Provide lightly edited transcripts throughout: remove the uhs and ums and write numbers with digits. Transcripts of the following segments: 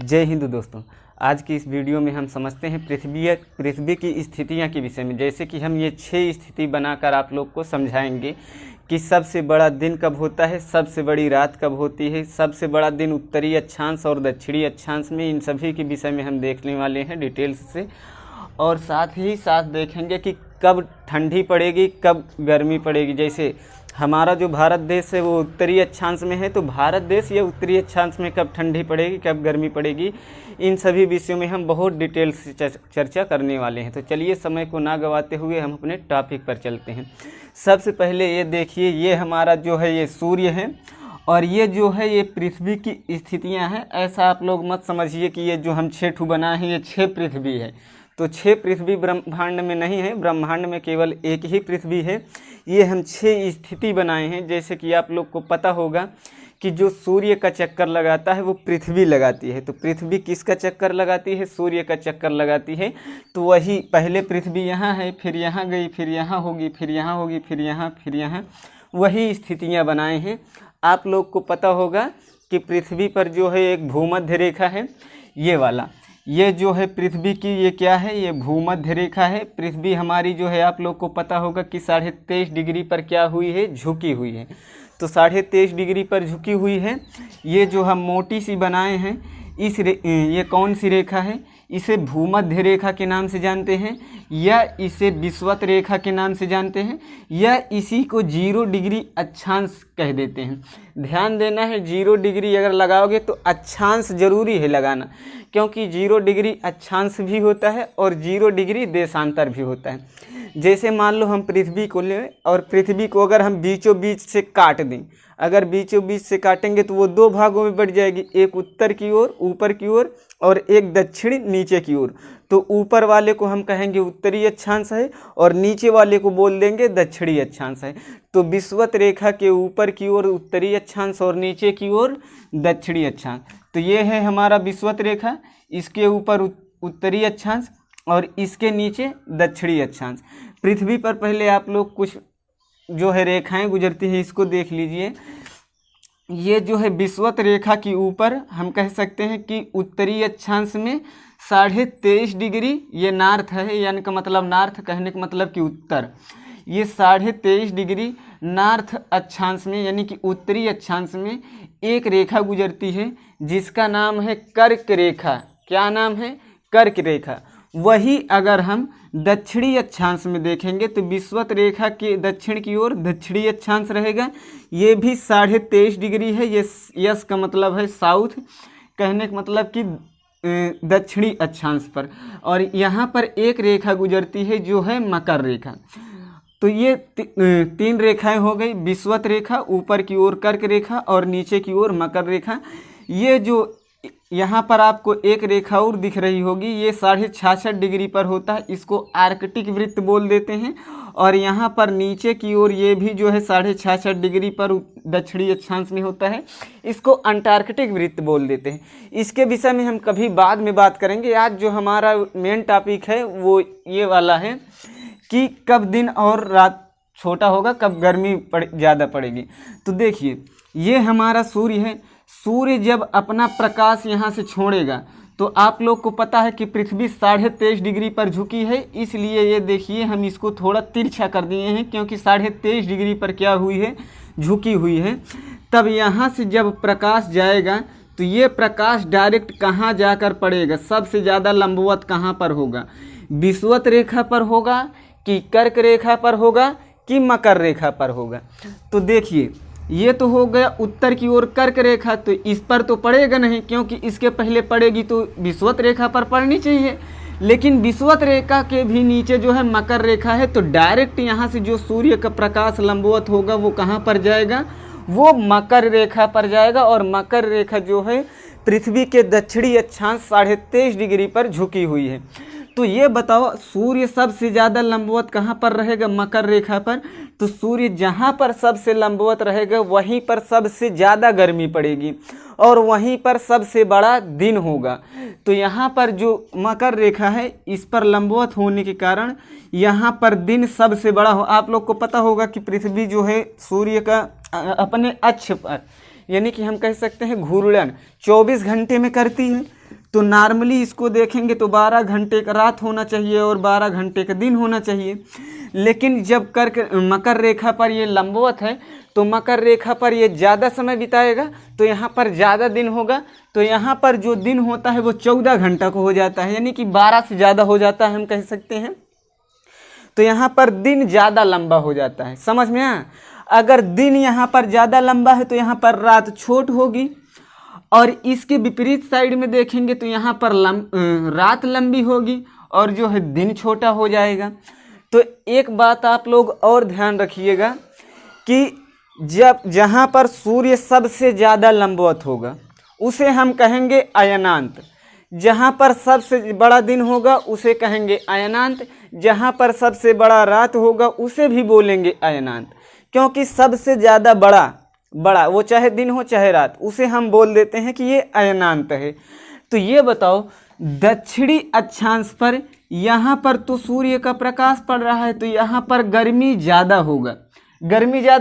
जय हिंद दोस्तों। आज की इस वीडियो में हम समझते हैं पृथ्वी की स्थितियां के विषय में। जैसे कि हम ये 6 स्थिति बनाकर आप लोग को समझाएंगे कि सबसे बड़ा दिन कब होता है, सबसे बड़ी रात कब होती है, सबसे बड़ा दिन उत्तरी अक्षांश और दक्षिणी अक्षांश में, इन सभी के विषय में हम देखने वाले हैं डिटेल्स से। और साथ ही साथ देखेंगे कि कब ठंडी पड़ेगी, कब गर्मी पड़ेगी। जैसे हमारा जो भारत देश है वो उत्तरी अक्षांश में है, तो भारत देश या उत्तरी अक्षांश में कब ठंडी पड़ेगी, कब गर्मी पड़ेगी, इन सभी विषयों में हम बहुत डिटेल से चर्चा करने वाले हैं। तो चलिए समय को ना गवाते हुए हम अपने टॉपिक पर चलते हैं। सबसे पहले ये देखिए, ये हमारा जो है ये सूर्य है और ये जो है ये पृथ्वी की स्थितियां हैं। ऐसा आप लोग मत समझिए कि ये जो हम 6 बनाए हैं ये 6 पृथ्वी है। तो 6 पृथ्वी ब्रह्मांड में नहीं है, ब्रह्मांड में केवल एक ही पृथ्वी है। ये हम 6 स्थिति बनाए हैं। जैसे कि आप लोग को पता होगा कि जो सूर्य का चक्कर लगाता है वो पृथ्वी लगाती है। तो पृथ्वी किसका चक्कर लगाती है? सूर्य का चक्कर लगाती है। तो वही पहले पृथ्वी यहाँ है, फिर यहाँ गई, फिर यहाँ होगी, फिर यहाँ होगी, फिर यहाँ, वही स्थितियाँ बनाए हैं। आप लोग को पता होगा कि पृथ्वी पर जो है एक भूमध्य रेखा है, ये वाला, ये जो है पृथ्वी की, ये क्या है? ये भूमध्य रेखा है। पृथ्वी हमारी जो है आप लोग को पता होगा कि 23.5 डिग्री पर क्या हुई है? झुकी हुई है। तो 23.5 डिग्री पर झुकी हुई है। ये जो हम मोटी सी बनाए हैं, ये कौन सी रेखा है? इसे भूमध्य रेखा के नाम से जानते हैं, या इसे विषुवत रेखा के नाम से जानते हैं, या इसी को 0 डिग्री अक्षांश कह देते हैं। ध्यान देना है, 0 डिग्री अगर लगाओगे तो अक्षांश जरूरी है लगाना, क्योंकि 0 डिग्री अक्षांश भी होता है और 0 डिग्री देशांतर भी होता है। जैसे मान लो हम पृथ्वी को लें और पृथ्वी को अगर हम बीचों बीच से काट दें, अगर बीचों बीच से काटेंगे तो वो 2 भागों में बढ़ जाएगी, एक उत्तर की ओर ऊपर की ओर और एक दक्षिण नीचे की ओर। तो ऊपर वाले को हम कहेंगे उत्तरी अक्षांश है और नीचे वाले को बोल देंगे दक्षिणी अक्षांश है। तो विषुवत रेखा के ऊपर की ओर उत्तरी अक्षांश और नीचे की ओर दक्षिणी अक्षांश। तो ये है हमारा विषुवत रेखा, इसके ऊपर उत्तरी अक्षांश और इसके नीचे दक्षिणी अक्षांश। पृथ्वी पर पहले आप लोग कुछ जो है रेखाएं गुजरती हैं, इसको देख लीजिए। ये जो है विषुवत रेखा के ऊपर हम कह सकते हैं कि उत्तरी अक्षांश में 23.5 डिग्री, ये नॉर्थ है, यानी का मतलब नॉर्थ कहने का मतलब कि उत्तर। ये 23.5 डिग्री नॉर्थ अक्षांश में यानी कि उत्तरी अक्षांश में एक रेखा गुजरती है जिसका नाम है कर्क रेखा। क्या नाम है? कर्क रेखा। वही अगर हम दक्षिणी अक्षांश में देखेंगे तो विषुवत रेखा के दक्षिण की ओर दक्षिणी अक्षांश रहेगा। ये भी 23.5 डिग्री है। ये यस का मतलब है साउथ, कहने का मतलब कि दक्षिणी अक्षांश पर। और यहाँ पर एक रेखा गुजरती है जो है मकर रेखा। तो ये 3 रेखाएं हो गई, विषुवत रेखा, ऊपर की ओर कर्क रेखा और नीचे की ओर मकर रेखा। ये जो यहाँ पर आपको एक रेखा और दिख रही होगी, ये 66.5 डिग्री पर होता है, इसको आर्कटिक वृत्त बोल देते हैं। और यहाँ पर नीचे की ओर ये भी जो है 66.5 डिग्री पर दक्षिणी अक्षांश में होता है, इसको अंटार्कटिक वृत्त बोल देते हैं। इसके विषय में हम कभी बाद में बात करेंगे। आज जो हमारा मेन टॉपिक है वो ये वाला है कि कब दिन और रात छोटा होगा, कब गर्मी ज़्यादा पड़ेगी। तो देखिए, ये हमारा सूर्य है। सूर्य जब अपना प्रकाश यहाँ से छोड़ेगा तो आप लोग को पता है कि पृथ्वी 23.5 डिग्री पर झुकी है, इसलिए ये देखिए हम इसको थोड़ा तिरछा कर दिए हैं, क्योंकि 23.5 डिग्री पर क्या हुई है? झुकी हुई है। तब यहाँ से जब प्रकाश जाएगा तो ये प्रकाश डायरेक्ट कहाँ जाकर पड़ेगा? सबसे ज़्यादा लंबवत कहाँ पर होगा? विषुवत रेखा पर होगा कि कर्क रेखा पर होगा कि मकर रेखा पर होगा? तो देखिए, ये तो हो गया उत्तर की ओर कर्क रेखा, तो इस पर तो पड़ेगा नहीं, क्योंकि इसके पहले पड़ेगी तो विषुवत रेखा पर पड़नी चाहिए। लेकिन विषुवत रेखा के भी नीचे जो है मकर रेखा है, तो डायरेक्ट यहाँ से जो सूर्य का प्रकाश लंबवत होगा वो कहाँ पर जाएगा? वो मकर रेखा पर जाएगा। और मकर रेखा जो है पृथ्वी के दक्षिणी अक्षांश 23.5 डिग्री पर झुकी हुई है। तो ये बताओ, सूर्य सबसे ज़्यादा लंबवत कहाँ पर रहेगा? मकर रेखा पर। तो सूर्य जहाँ पर सबसे लंबवत रहेगा वहीं पर सबसे ज़्यादा गर्मी पड़ेगी और वहीं पर सबसे बड़ा दिन होगा। तो यहाँ पर जो मकर रेखा है इस पर लंबवत होने के कारण यहाँ पर दिन सबसे बड़ा हो। आप लोग को पता होगा कि पृथ्वी जो है सूर्य का अपने अक्ष पर, यानी कि हम कह सकते हैं घूर्णन 24 घंटे में करती है। तो नॉर्मली इसको देखेंगे तो 12 घंटे का रात होना चाहिए और 12 घंटे का दिन होना चाहिए। लेकिन जब कर्क मकर रेखा पर ये लंबवत है तो मकर रेखा पर ये ज़्यादा समय बिताएगा, तो यहाँ पर ज़्यादा दिन होगा। तो यहाँ पर जो दिन होता है वो 14 घंटा को हो जाता है, यानी कि 12 से ज़्यादा हो जाता है, हम कह सकते हैं। तो यहाँ पर दिन ज़्यादा लंबा हो जाता है, समझ में आया। अगर दिन यहाँ पर ज़्यादा लंबा है तो यहाँ पर रात छोट होगी, और इसके विपरीत साइड में देखेंगे तो यहाँ पर रात लंबी होगी और जो है दिन छोटा हो जाएगा। तो एक बात आप लोग और ध्यान रखिएगा कि जब जहाँ पर सूर्य सबसे ज़्यादा लंबवत होगा उसे हम कहेंगे अयनांत, जहाँ पर सबसे बड़ा दिन होगा उसे कहेंगे अयनांत, जहाँ पर सबसे बड़ा रात होगा उसे भी बोलेंगे अयनांत। क्योंकि सबसे ज़्यादा बड़ा वो चाहे दिन हो चाहे रात, उसे हम बोल देते हैं कि ये अयनांत है। तो ये बताओ, दक्षिणी अक्षांश पर यहाँ पर तो सूर्य का प्रकाश पड़ रहा है तो यहाँ पर गर्मी ज़्यादा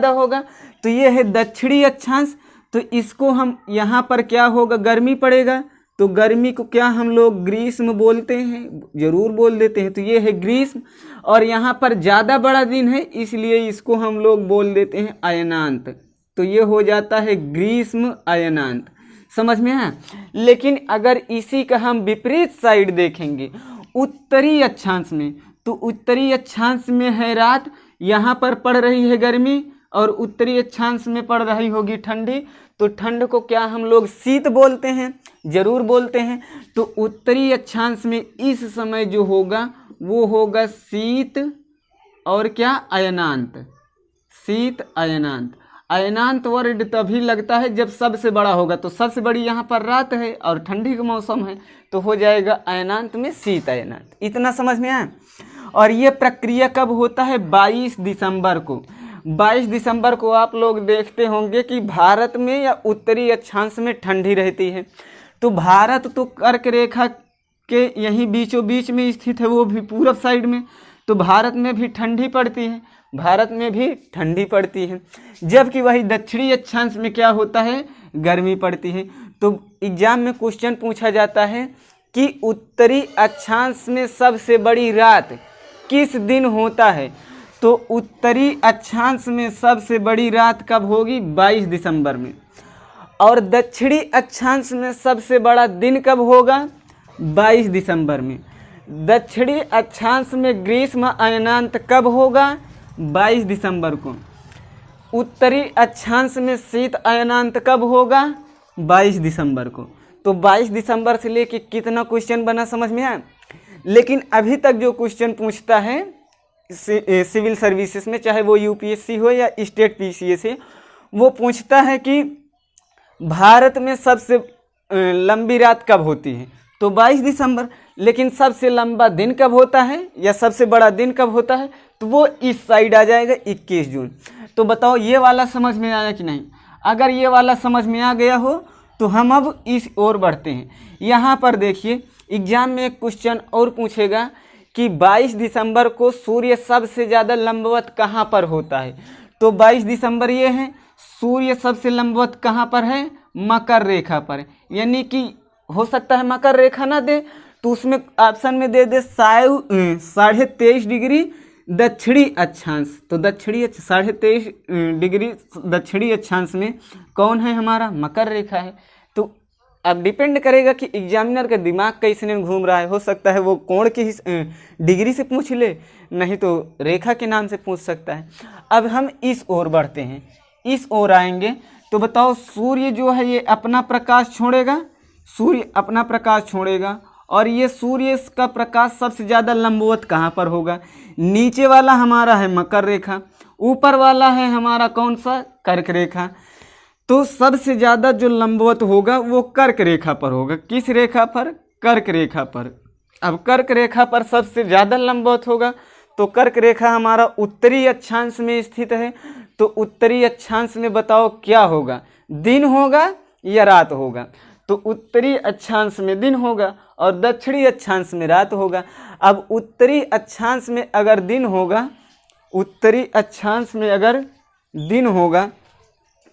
होगा, तो ये है दक्षिणी अक्षांश। तो इसको हम यहाँ पर क्या होगा, गर्मी पड़ेगा, तो गर्मी को क्या हम लोग ग्रीष्म बोलते हैं, जरूर बोल देते हैं। तो ये है ग्रीष्म, और यहाँ पर ज़्यादा बड़ा दिन है इसलिए इसको हम लोग बोल देते हैं अयनांत। तो ये हो जाता है ग्रीष्म अयनांत, समझ में है। लेकिन अगर इसी का हम विपरीत साइड देखेंगे उत्तरी अक्षांश में, तो उत्तरी अक्षांश में है रात, यहाँ पर पड़ रही है गर्मी, और उत्तरी अक्षांश में पड़ रही होगी ठंडी। तो ठंड को क्या हम लोग शीत बोलते हैं, जरूर बोलते हैं। तो उत्तरी अक्षांश में इस समय जो होगा वो होगा शीत और क्या, अयनांत, शीत अयनांत। अयनांत वर्ड तभी लगता है जब सबसे बड़ा होगा, तो सबसे बड़ी यहाँ पर रात है और ठंडी का मौसम है, तो हो जाएगा अयनांत में शीत अयनांत। इतना समझ में आया। और ये प्रक्रिया कब होता है, 22 दिसंबर को। 22 दिसंबर को आप लोग देखते होंगे कि भारत में या उत्तरी अक्षांश में ठंडी रहती है। तो भारत तो कर्क रेखा के यहीं बीचों बीच में स्थित है, वो भी पूरब साइड में, तो भारत में भी ठंडी पड़ती है, जबकि वही दक्षिणी अक्षांश में क्या होता है, गर्मी पड़ती है। तो एग्जाम में क्वेश्चन पूछा जाता है कि उत्तरी अक्षांश में सबसे बड़ी रात किस दिन होता है, तो उत्तरी अक्षांश में सबसे बड़ी रात कब होगी, 22 दिसंबर में। और दक्षिणी अक्षांश में सबसे बड़ा दिन कब होगा, 22 दिसंबर में। दक्षिणी अक्षांश में ग्रीष्म अयनांत कब होगा, 22 दिसंबर को। उत्तरी अक्षांश में शीत अयनांत कब होगा, 22 दिसंबर को। तो 22 दिसंबर से लेके कितना क्वेश्चन बना, समझ में आया। लेकिन अभी तक जो क्वेश्चन पूछता है सिविल सर्विसेज में, चाहे वो यूपीएससी हो या स्टेट पीसीएस है, वो पूछता है कि भारत में सबसे लंबी रात कब होती है, तो 22 दिसंबर। लेकिन सबसे लंबा दिन कब होता है या सबसे बड़ा दिन कब होता है, तो वो इस साइड आ जाएगा, 21 जून। तो बताओ ये वाला समझ में आया कि नहीं। अगर ये वाला समझ में आ गया हो तो हम अब इस ओर बढ़ते हैं। यहाँ पर देखिए, एग्जाम में एक क्वेश्चन और पूछेगा कि 22 दिसंबर को सूर्य सबसे ज़्यादा लंबवत कहाँ पर होता है। तो 22 दिसंबर ये है, सूर्य सबसे लंबवत कहाँ पर है, मकर रेखा पर। यानी कि हो सकता है मकर रेखा ना दे तो उसमें ऑप्शन में दे दे 23.5 डिग्री दक्षिणी अक्षांश। तो दक्षिणी 23.5 डिग्री दक्षिणी अक्षांश में कौन है, हमारा मकर रेखा है। तो अब डिपेंड करेगा कि एग्जामिनर का दिमाग कैसे घूम रहा है। हो सकता है वो कोण की डिग्री से पूछ ले, नहीं तो रेखा के नाम से पूछ सकता है। अब हम इस ओर बढ़ते हैं, इस ओर आएंगे तो बताओ, सूर्य जो है ये अपना प्रकाश छोड़ेगा, और ये सूर्य का प्रकाश सबसे ज़्यादा लंबवत कहाँ पर होगा। नीचे वाला हमारा है मकर रेखा, ऊपर वाला है हमारा कौन सा, कर्क रेखा। तो सबसे ज़्यादा जो लंबवत होगा वो कर्क रेखा पर होगा। किस रेखा पर, कर्क रेखा पर। अब कर्क रेखा पर सबसे ज़्यादा लंबवत होगा, तो कर्क रेखा हमारा उत्तरी अक्षांश में स्थित है। तो उत्तरी अक्षांश में बताओ क्या होगा, दिन होगा या रात होगा। तो उत्तरी अक्षांश में दिन होगा और दक्षिणी अक्षांश में रात होगा। अब उत्तरी अक्षांश में अगर दिन होगा, उत्तरी अक्षांश में अगर दिन होगा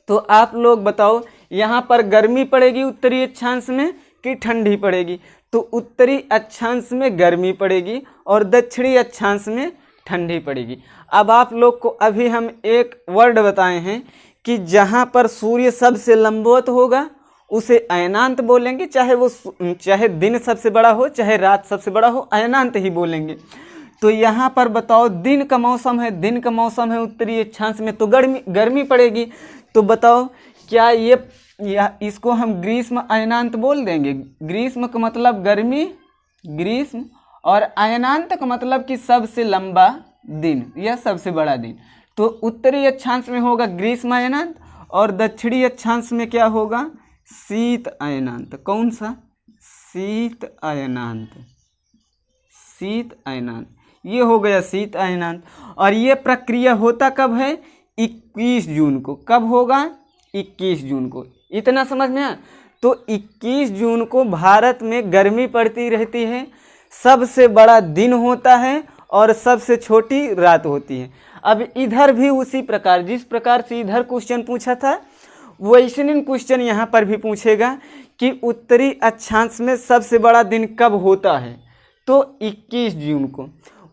तो आप लोग बताओ यहाँ पर गर्मी पड़ेगी उत्तरी अक्षांश में कि ठंडी पड़ेगी, तो उत्तरी अक्षांश में गर्मी पड़ेगी और दक्षिणी अक्षांश में ठंडी पड़ेगी। अब आप लोग को अभी हम एक वर्ड बताए हैं कि जहाँ पर सूर्य सबसे लंबवत होगा उसे अयनांत बोलेंगे, चाहे दिन सबसे बड़ा हो चाहे रात सबसे बड़ा हो, अयनांत ही बोलेंगे। तो यहाँ पर बताओ दिन का मौसम है उत्तरी अक्षांश में, तो गर्मी पड़ेगी। तो बताओ क्या इसको हम ग्रीष्म अयनांत बोल देंगे? ग्रीष्म का मतलब गर्मी, ग्रीष्म, और अयनांत का मतलब कि सबसे लंबा दिन या सबसे बड़ा दिन। तो उत्तरी अक्षांश में होगा ग्रीष्म अयनांत और दक्षिणी अक्षांश में क्या होगा? शीत अयनांत। कौन सा? शीत अयनांत। शीत अयनांत, ये हो गया शीत अयनांत। और ये प्रक्रिया होता कब है? 21 जून को। कब होगा? 21 जून को। इतना समझ में आया? तो 21 जून को भारत में गर्मी पड़ती रहती है, सबसे बड़ा दिन होता है और सबसे छोटी रात होती है। अब इधर भी उसी प्रकार, जिस प्रकार से इधर क्वेश्चन पूछा था वैसे क्वेश्चन यहाँ पर भी पूछेगा कि उत्तरी अक्षांश में सबसे बड़ा दिन कब होता है? तो 21 जून को।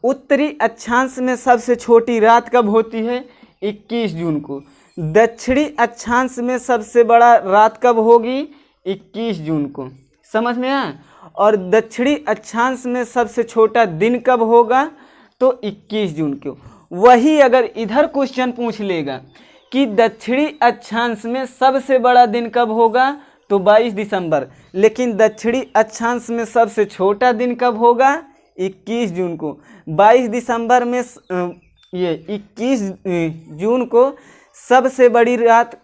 उत्तरी अक्षांश में सबसे छोटी रात कब होती है? 21 जून को। दक्षिणी अक्षांश में सबसे बड़ा रात कब होगी? 21 जून को। समझ में आया? और दक्षिणी अक्षांश में सबसे छोटा दिन कब होगा? तो 21 जून को। वही अगर इधर क्वेश्चन पूछ लेगा कि दक्षिणी अक्षांश में सबसे बड़ा दिन कब होगा? तो 22 दिसंबर। लेकिन दक्षिणी अक्षांश में सबसे छोटा दिन कब होगा? 21 जून को। 22 दिसंबर में ये 21 जून को सबसे बड़ी रात,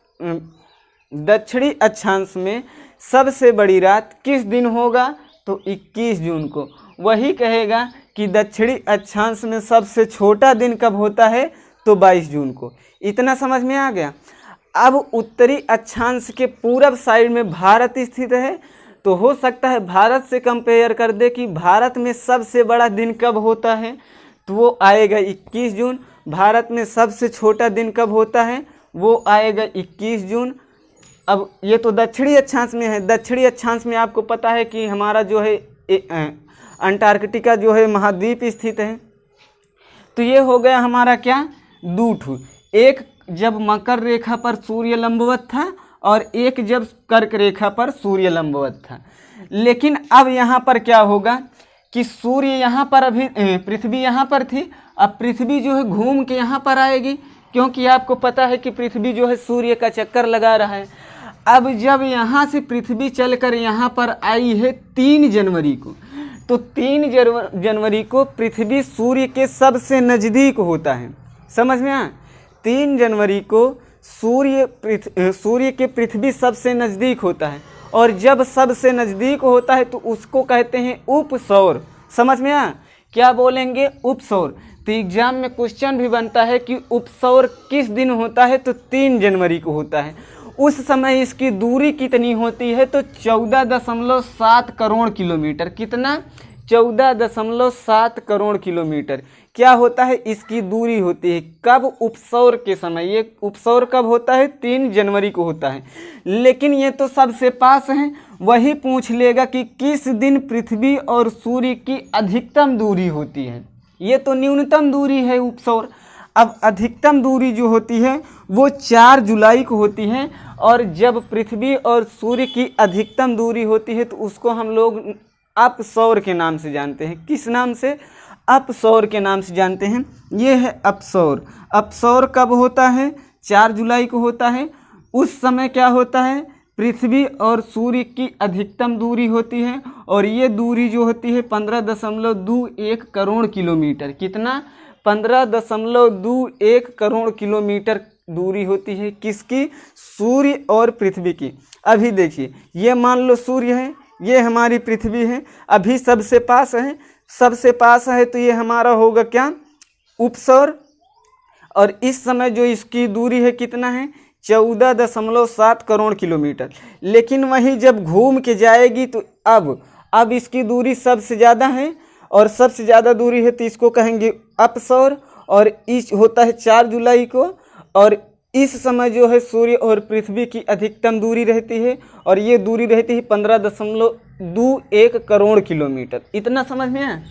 दक्षिणी अक्षांश में सबसे बड़ी रात किस दिन होगा? तो 21 जून को। वही कहेगा कि दक्षिणी अक्षांश में सबसे छोटा दिन कब होता है? तो 22 जून को। इतना समझ में आ गया? अब उत्तरी अक्षांश के पूरब साइड में भारत स्थित है, तो हो सकता है भारत से कंपेयर कर दे कि भारत में सबसे बड़ा दिन कब होता है, तो वो आएगा 21 जून। भारत में सबसे छोटा दिन कब होता है? वो आएगा 21 जून। अब ये तो दक्षिणी अक्षांश में है। दक्षिणी अक्षांश में आपको पता है कि हमारा जो है अंटार्कटिका जो है महाद्वीप स्थित है। तो ये हो गया हमारा क्या? दूठू। एक जब मकर रेखा पर सूर्य लंबवत था और एक जब कर्क रेखा पर सूर्य लंबवत था। लेकिन अब यहाँ पर क्या होगा कि सूर्य यहाँ पर, अभी पृथ्वी यहाँ पर थी, अब पृथ्वी जो है घूम के यहाँ पर आएगी, क्योंकि आपको पता है कि पृथ्वी जो है सूर्य का चक्कर लगा रहा है। अब जब यहाँ से पृथ्वी चलकर यहाँ पर आई है 3 जनवरी को, तो 3 जनवरी को पृथ्वी सूर्य के सबसे नज़दीक होता है। समझ में आया? 3 जनवरी को सूर्य के पृथ्वी सबसे नज़दीक होता है, और जब सबसे नज़दीक होता है तो उसको कहते हैं उपसौर। समझ में आया? क्या बोलेंगे? उपसौर। तो एग्जाम में क्वेश्चन भी बनता है कि उपसौर किस दिन होता है? तो 3 जनवरी को होता है। उस समय इसकी दूरी कितनी होती है? तो 14.7 करोड़ किलोमीटर। कितना? 14.7 करोड़ किलोमीटर क्या होता है? इसकी दूरी होती है। कब? उपसौर के समय। ये उपसौर कब होता है? 3 जनवरी को होता है। लेकिन ये तो सबसे पास हैं, वही पूछ लेगा कि किस दिन पृथ्वी और सूर्य की अधिकतम दूरी होती है। ये तो न्यूनतम दूरी है उपसौर। अब अधिकतम दूरी जो होती है वो 4 जुलाई को होती है, और जब पृथ्वी और सूर्य की अधिकतम दूरी होती है तो उसको हम लोग अपसौर के नाम से जानते हैं। किस नाम से? अपसौर के नाम से जानते हैं। ये है अपसौर। अपसौर कब होता है? 4 जुलाई को होता है। उस समय क्या होता है? पृथ्वी और सूर्य की अधिकतम दूरी होती है, और ये दूरी जो होती है 15.21 करोड़ किलोमीटर। कितना? 15.21 करोड़ किलोमीटर दूरी होती है। किसकी? सूर्य और पृथ्वी की। अभी देखिए, ये मान लो सूर्य है, ये हमारी पृथ्वी है, अभी सबसे पास है। सबसे पास है तो ये हमारा होगा क्या? उपसौर। और इस समय जो इसकी दूरी है कितना है? 14.7 करोड़ किलोमीटर। लेकिन वहीं जब घूम के जाएगी तो अब इसकी दूरी सबसे ज़्यादा है, और सबसे ज़्यादा दूरी है तो इसको कहेंगे अपसौर। और इस होता है 4 जुलाई को, और इस समय जो है सूर्य और पृथ्वी की अधिकतम दूरी रहती है और ये दूरी रहती है 15.21 करोड़ किलोमीटर। इतना समझ में आया।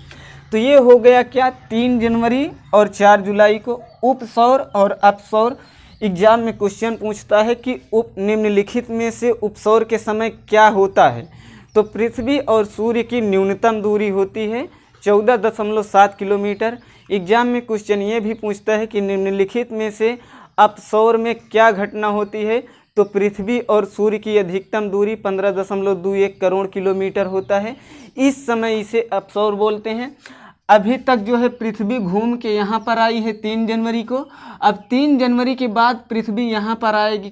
तो ये हो गया क्या, 3 जनवरी और 4 जुलाई को उपसौर और अपसौर। एग्जाम में क्वेश्चन पूछता है कि निम्नलिखित में से उपसौर के समय क्या होता है। तो पृथ्वी और सूर्य की न्यूनतम दूरी होती है 14.7 किलोमीटर। एग्जाम में क्वेश्चन ये भी पूछता है कि निम्नलिखित में से अपसौर में क्या घटना होती है। तो पृथ्वी और सूर्य की अधिकतम दूरी 15.21 करोड़ किलोमीटर होता है। इस समय इसे अपसौर बोलते हैं। अभी तक जो है पृथ्वी घूम के यहाँ पर आई है 3 जनवरी को। अब 3 जनवरी के बाद पृथ्वी यहाँ पर आएगी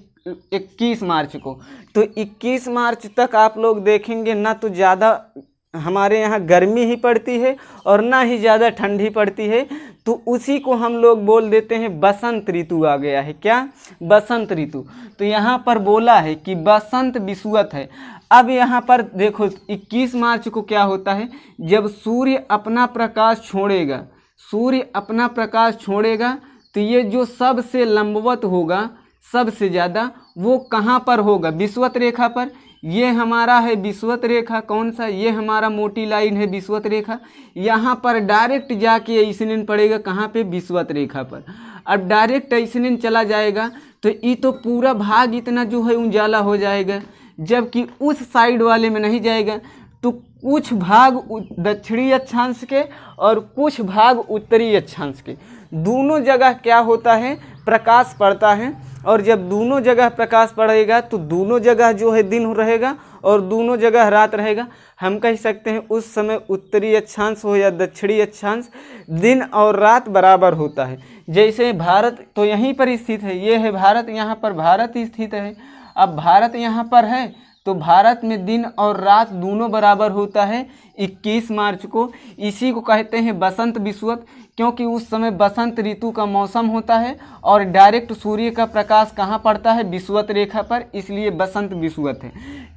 21 मार्च को। तो 21 मार्च तक आप लोग देखेंगे ना तो ज़्यादा हमारे यहाँ गर्मी ही पड़ती है और ना ही ज़्यादा ठंडी पड़ती है। तो उसी को हम लोग बोल देते हैं बसंत ऋतु आ गया है। क्या, बसंत ऋतु। तो यहाँ पर बोला है कि बसंत विषुवत है। अब यहाँ पर देखो 21 मार्च को क्या होता है, जब सूर्य अपना प्रकाश छोड़ेगा, सूर्य अपना प्रकाश छोड़ेगा तो ये जो सबसे लंबवत होगा सबसे ज़्यादा वो कहाँ पर होगा, विषुवत रेखा पर। ये हमारा है विषुवत रेखा, कौन सा, ये हमारा मोटी लाइन है विषुवत रेखा। यहाँ पर डायरेक्ट जाके ऐसनिन पड़ेगा कहाँ पे, विषुवत रेखा पर। अब डायरेक्ट ऐसनिन चला जाएगा तो ये तो पूरा भाग इतना जो है उजाला हो जाएगा, जबकि उस साइड वाले में नहीं जाएगा। तो कुछ भाग दक्षिणी अक्षांश के और कुछ भाग उत्तरी अक्षांश के, दोनों जगह क्या होता है, प्रकाश पड़ता है। और जब दोनों जगह प्रकाश पड़ेगा तो दोनों जगह जो है दिन रहेगा और दोनों जगह रात रहेगा। हम कह सकते हैं उस समय उत्तरी अक्षांश हो या दक्षिणी अक्षांश, दिन और रात बराबर होता है। जैसे भारत तो यहीं पर स्थित है, ये है भारत, यहाँ पर भारत स्थित है। अब भारत यहाँ पर है तो भारत में दिन और रात दोनों बराबर होता है 21 मार्च को। इसी को कहते हैं बसंत विषुवत, क्योंकि उस समय बसंत ऋतु का मौसम होता है और डायरेक्ट सूर्य का प्रकाश कहाँ पड़ता है, विषुवत रेखा पर, इसलिए बसंत विषुवत है।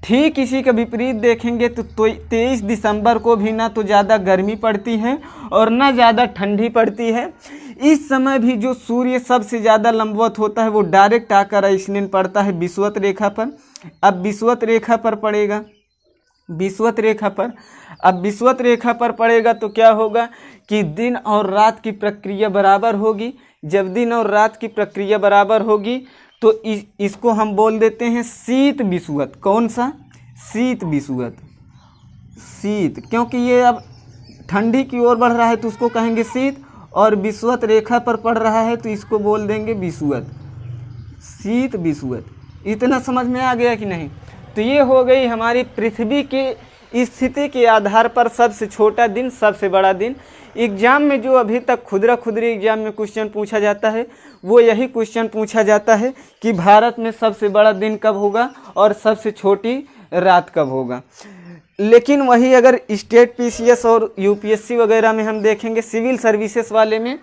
ठीक इसी का विपरीत देखेंगे तो 23 दिसंबर को भी ना तो ज़्यादा गर्मी पड़ती है और ना ज़्यादा ठंडी पड़ती है। इस समय भी जो सूर्य सबसे ज़्यादा लंबवत होता है वो डायरेक्ट आकर ऐसनिन पड़ता है विषुवत रेखा पर। अब विषुवत रेखा पर पड़ेगा, विषुवत रेखा पर, अब विषुवत रेखा पर पड़ेगा तो क्या होगा कि दिन और रात की प्रक्रिया बराबर होगी। जब दिन और रात की प्रक्रिया बराबर होगी तो इसको हम बोल देते हैं शीत विषुवत। कौन सा, शीत विषुवत। शीत, क्योंकि ये अब ठंडी की ओर बढ़ रहा है तो उसको कहेंगे शीत, और विषुवत रेखा पर पड़ रहा है तो इसको बोल देंगे विषुवत, शीत विषुवत। इतना समझ में आ गया कि नहीं। तो ये हो गई हमारी पृथ्वी के स्थिति के आधार पर सबसे छोटा दिन, सबसे बड़ा दिन। एग्जाम में जो अभी तक खुदरा खुदरी एग्जाम में क्वेश्चन पूछा जाता है वो यही क्वेश्चन पूछा जाता है कि भारत में सबसे बड़ा दिन कब होगा और सबसे छोटी रात कब होगा। लेकिन वही अगर स्टेट पीसीएस और यूपीएससी वगैरह में हम देखेंगे, सिविल सर्विसेज वाले में,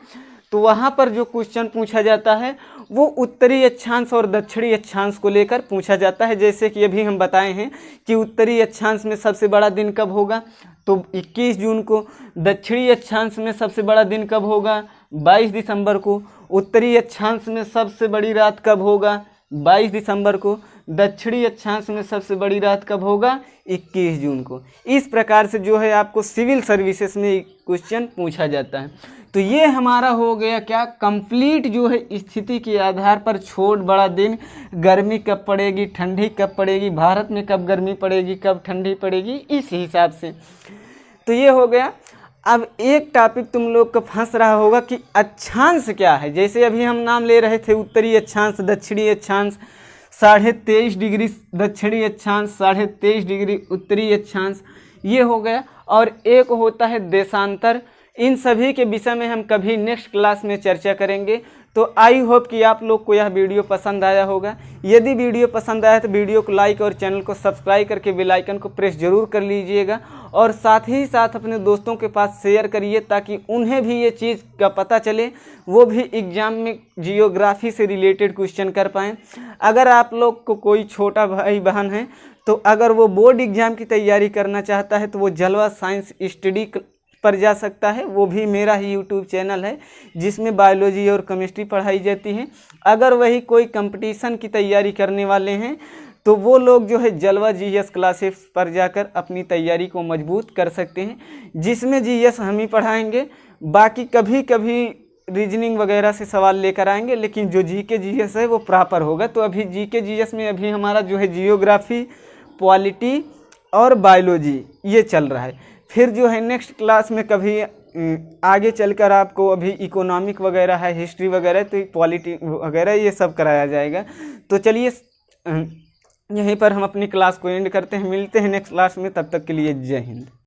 तो वहाँ पर जो क्वेश्चन पूछा जाता है वो उत्तरी अक्षांश और दक्षिणी अक्षांश को लेकर पूछा जाता है। जैसे कि अभी हम बताए हैं कि उत्तरी अक्षांश में सबसे बड़ा दिन कब होगा, तो 21 जून को। दक्षिणी अक्षांश में सबसे बड़ा दिन कब होगा, 22 दिसंबर को। उत्तरी अक्षांश में सबसे बड़ी रात कब होगा, 22 दिसंबर को। दक्षिणी अक्षांश में सबसे बड़ी रात कब होगा, 21 जून को। इस प्रकार से जो है आपको सिविल सर्विसेज में क्वेश्चन पूछा जाता है। तो ये हमारा हो गया क्या, कंप्लीट जो है स्थिति के आधार पर छोट बड़ा दिन, गर्मी कब पड़ेगी, ठंडी कब पड़ेगी, भारत में कब गर्मी पड़ेगी, कब ठंडी पड़ेगी, इस हिसाब से। तो ये हो गया। अब एक टॉपिक तुम लोग का फंस रहा होगा कि अक्षांश क्या है। जैसे अभी हम नाम ले रहे थे उत्तरी अक्षांश, दक्षिणी अक्षांश, 23.5 डिग्री दक्षिणी अक्षांश, 23.5 डिग्री उत्तरी अक्षांश, ये हो गया। और एक होता है देशांतर। इन सभी के विषय में हम कभी नेक्स्ट क्लास में चर्चा करेंगे। तो आई होप कि आप लोग को यह वीडियो पसंद आया होगा। यदि वीडियो पसंद आया तो वीडियो को लाइक और चैनल को सब्सक्राइब करके बेल आइकन को प्रेस जरूर कर लीजिएगा, और साथ ही साथ अपने दोस्तों के पास शेयर करिए ताकि उन्हें भी ये चीज़ का पता चले, वो भी एग्ज़ाम में जियोग्राफी से रिलेटेड क्वेश्चन कर पाएँ। अगर आप लोग को कोई छोटा भाई बहन है तो अगर वो बोर्ड एग्ज़ाम की तैयारी करना चाहता है तो वो जलवा साइंस स्टडी पर जा सकता है, वो भी मेरा ही यूट्यूब चैनल है जिसमें बायोलॉजी और केमिस्ट्री पढ़ाई जाती है। अगर वही कोई कंपटीशन की तैयारी करने वाले हैं तो वो लोग जो है जलवा जीएस क्लासेस पर जाकर अपनी तैयारी को मजबूत कर सकते हैं, जिसमें जीएस हम ही पढ़ाएंगे। बाकी कभी कभी रीजनिंग वगैरह से सवाल लेकर आएंगे, लेकिन जो जीके जीएस है वो प्रॉपर होगा। तो अभी जीके जीएस में अभी हमारा जो है जियोग्राफी, पॉलिटी और बायोलॉजी ये चल रहा है। फिर जो है नेक्स्ट क्लास में कभी आगे चलकर आपको अभी इकोनॉमिक वगैरह है, हिस्ट्री वगैरह, तो पॉलिटी वगैरह ये सब कराया जाएगा। तो चलिए यहीं पर हम अपनी क्लास को एंड करते हैं, मिलते हैं नेक्स्ट क्लास में, तब तक के लिए जय हिंद।